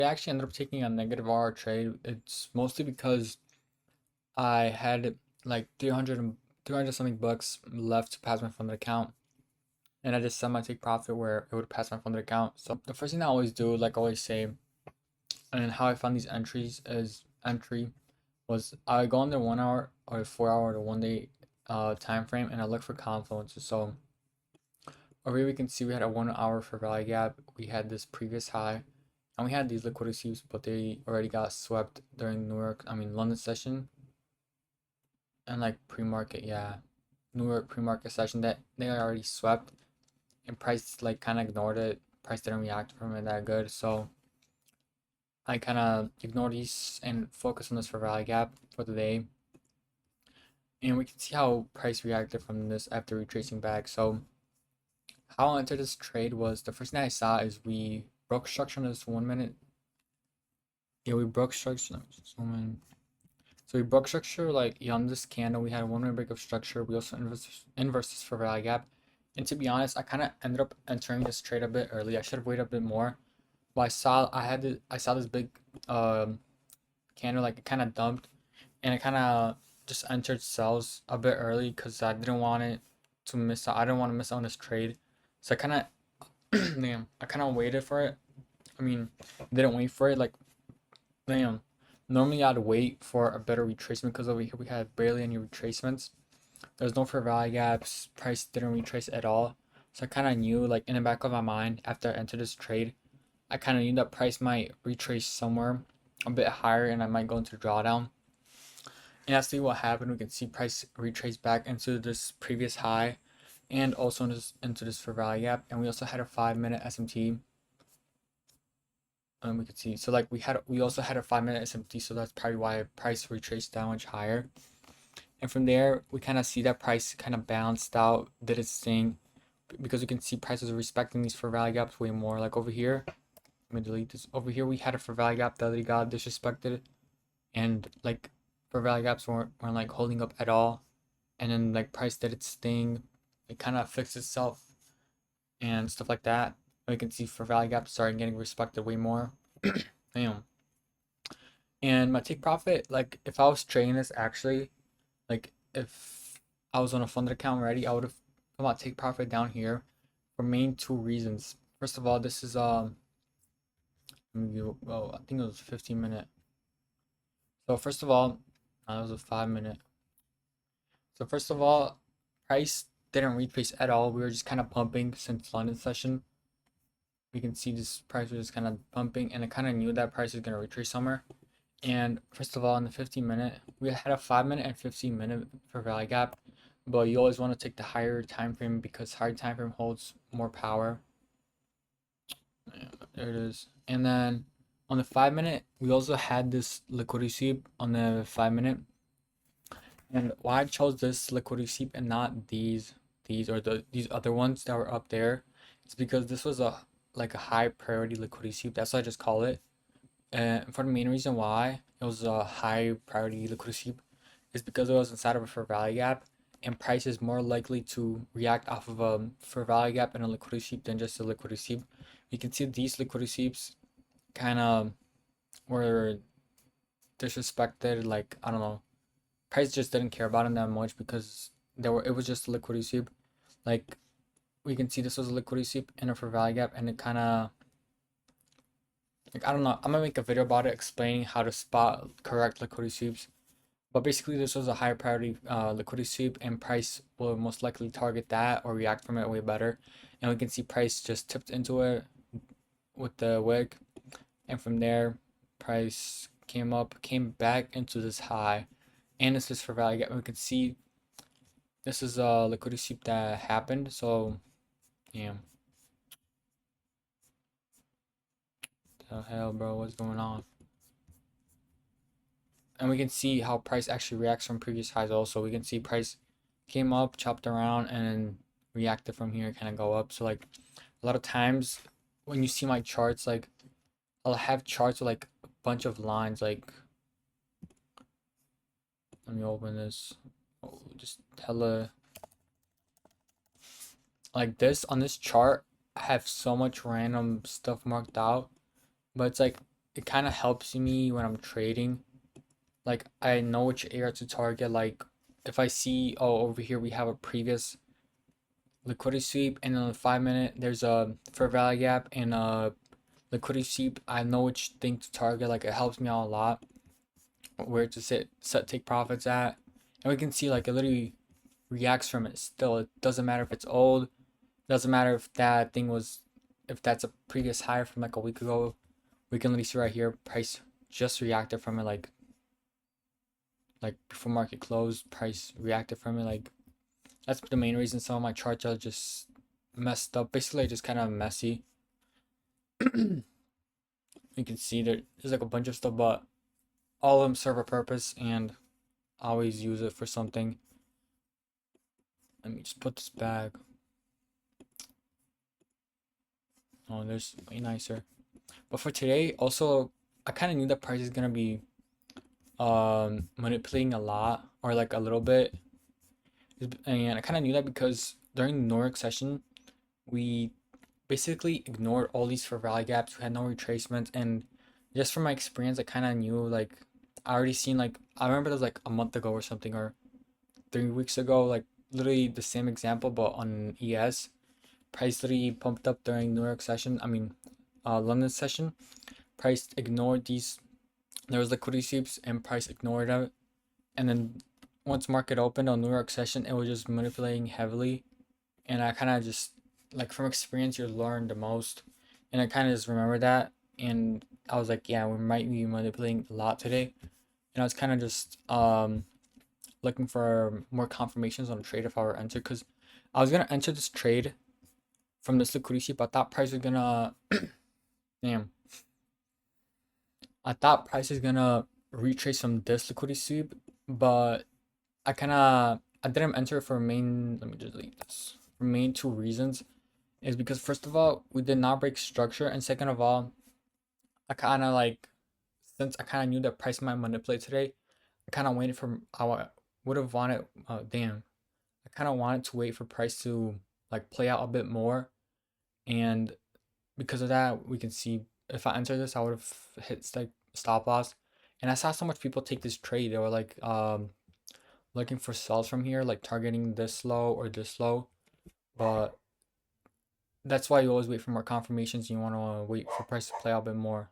I actually ended up taking a negative RR trade. It's mostly because I had like 300 something bucks left to pass my funded account. And I just set my take profit where it would pass my funded account. So the first thing I always do, like I always say, and how I found these entries is I go on the 1 hour or 4 hour or 1 day time frame and I look for confluences. So over here we can see we had a 1 hour for value gap. We had this previous high. And we had these liquidity sweeps, but they already got swept during London session and like pre-market, yeah, New York pre-market session that they already swept, and price like kind of ignored it. Price didn't react from it that good, so I kind of ignored these and focus on this for value gap for the day. And we can see how price reacted from this after retracing back. So how I entered this trade was the first thing I saw is we broke structure on this 1 minute. Yeah, we broke structure. Let me just zoom in. So we broke structure like on this candle. We had a 1 minute break of structure. We also inversed this for value gap. And to be honest, I kind of ended up entering this trade a bit early. I should have waited a bit more. But I saw this big candle, like it kind of dumped, and I kind of just entered sells a bit early because I didn't want it to miss out. I didn't want to miss out on this trade. So I kind of damn, I kind of waited for it. I mean, didn't wait for it. Like damn. Normally I'd wait for a better retracement because over here we had barely any retracements. There's no fair value gaps. Price didn't retrace at all. So I kind of knew, like in the back of my mind, after I entered this trade, I kind of knew that price might retrace somewhere a bit higher and I might go into drawdown. And that's what happened. We can see price retrace back into this previous high and also into this fair value gap. And we also had a 5 minute SMT. We could see, so like we also had a 5 minute SMT, so that's probably why price retraced that much higher. And from there we kind of see that price kind of balanced out, did its thing, because you can see prices are respecting these for value gaps way more. Like over here, let me delete this. Over here we had a for value gap that they got disrespected, and like for value gaps weren't like holding up at all. And then like price did its thing, it kind of fixed itself and stuff like that. You can see for value gaps started getting respected way more. Damn. And my take profit, like if I was trading this actually, like if I was on a funded account already, I would have put my take profit down here for main two reasons. First of all, this is well, I think it was 15 minute. So first of all, it was a 5 minute. So first of all, price didn't retrace at all. We were just kind of pumping since London session. We can see this price was just kind of pumping, and I kind of knew that price was going to retrace somewhere. And first of all, in the 15 minute, we had a 5 minute and 15 minute for value gap, but you always want to take the higher time frame because higher time frame holds more power. Yeah, there it is. And then on the 5 minute, we also had this liquidity sweep on the 5 minute. And why I chose this liquidity sweep and not these other ones that were up there, it's because this was a high priority liquidity sweep. That's what I just call it. And for the main reason why it was a high priority liquidity sweep is because it was inside of a fair value gap, and price is more likely to react off of a fair value gap and a liquidity sweep than just a liquidity sweep. You can see these liquidity sweeps kind of were disrespected. Like I don't know, price just didn't care about them that much because it was just a liquidity sweep. Like we can see this was a liquidity sweep and a fair value gap, and it kind of like I don't know. I'm gonna make a video about it explaining how to spot correct liquidity sweeps. But basically, this was a higher priority liquidity sweep, and price will most likely target that or react from it way better. And we can see price just tipped into it with the wick, and from there, price came back into this high, and this is for value gap. We can see this is a liquidity sweep that happened. So, yeah. The hell, bro, what's going on? And we can see how price actually reacts from previous highs also. We can see price came up, chopped around, and then reacted from here, kind of go up. So like a lot of times when you see my charts, like I'll have charts with like a bunch of lines. Like let me open this. Oh, just hella like this on this chart. I have so much random stuff marked out, but it's like it kind of helps me when I'm trading. Like I know which area to target. Like if I see, oh, over here we have a previous liquidity sweep, and on the 5 minute there's a fair value gap and a liquidity sweep. I know which thing to target. Like it helps me out a lot where to set take profits at, and we can see like it literally reacts from it still. It doesn't matter if it's old. Doesn't matter if that thing was, if that's a previous high from like a week ago. We can literally see right here, price just reacted from it, like before market close, price reacted from it. Like that's the main reason some of my charts are just messed up. Basically, just kind of messy. You can see there's like a bunch of stuff, but all of them serve a purpose, and I always use it for something. Let me just put this back. Oh, there's way nicer. But for today, also, I kind of knew that price is gonna be manipulating a lot or like a little bit, and I kind of knew that because during the Nordic session, we basically ignored all these fair value gaps. We had no retracements, and just from my experience, I kind of knew like I already seen like I remember it was like a month ago or something or 3 weeks ago, like literally the same example, but on ES, price literally pumped up during New York session. I mean, London session. Price ignored these. There was liquidity sweeps, and price ignored them. And then once market opened on New York session, it was just manipulating heavily. And I kind of just like from experience, you learn the most. And I kind of just remember that. And I was like, yeah, we might be manipulating a lot today. And I was kind of just looking for more confirmations on the trade if I were to enter, because I was gonna enter this trade from this liquidity sweep. I thought price was gonna damn. I thought price is gonna retrace from this liquidity sweep, but I didn't enter for main. Let me just delete this. For main two reasons is because first of all we did not break structure, and second of all I kind of like, since I kind of knew that price might manipulate today, I kind of waited for would have wanted damn, I kind of wanted to wait for price to like play out a bit more, and because of that we can see if I enter this I would have hit like stop loss. And I saw so much people take this trade. They were like looking for sells from here, like targeting this low or this low. But that's why you always wait for more confirmations. You want to wait for price to play out a bit more.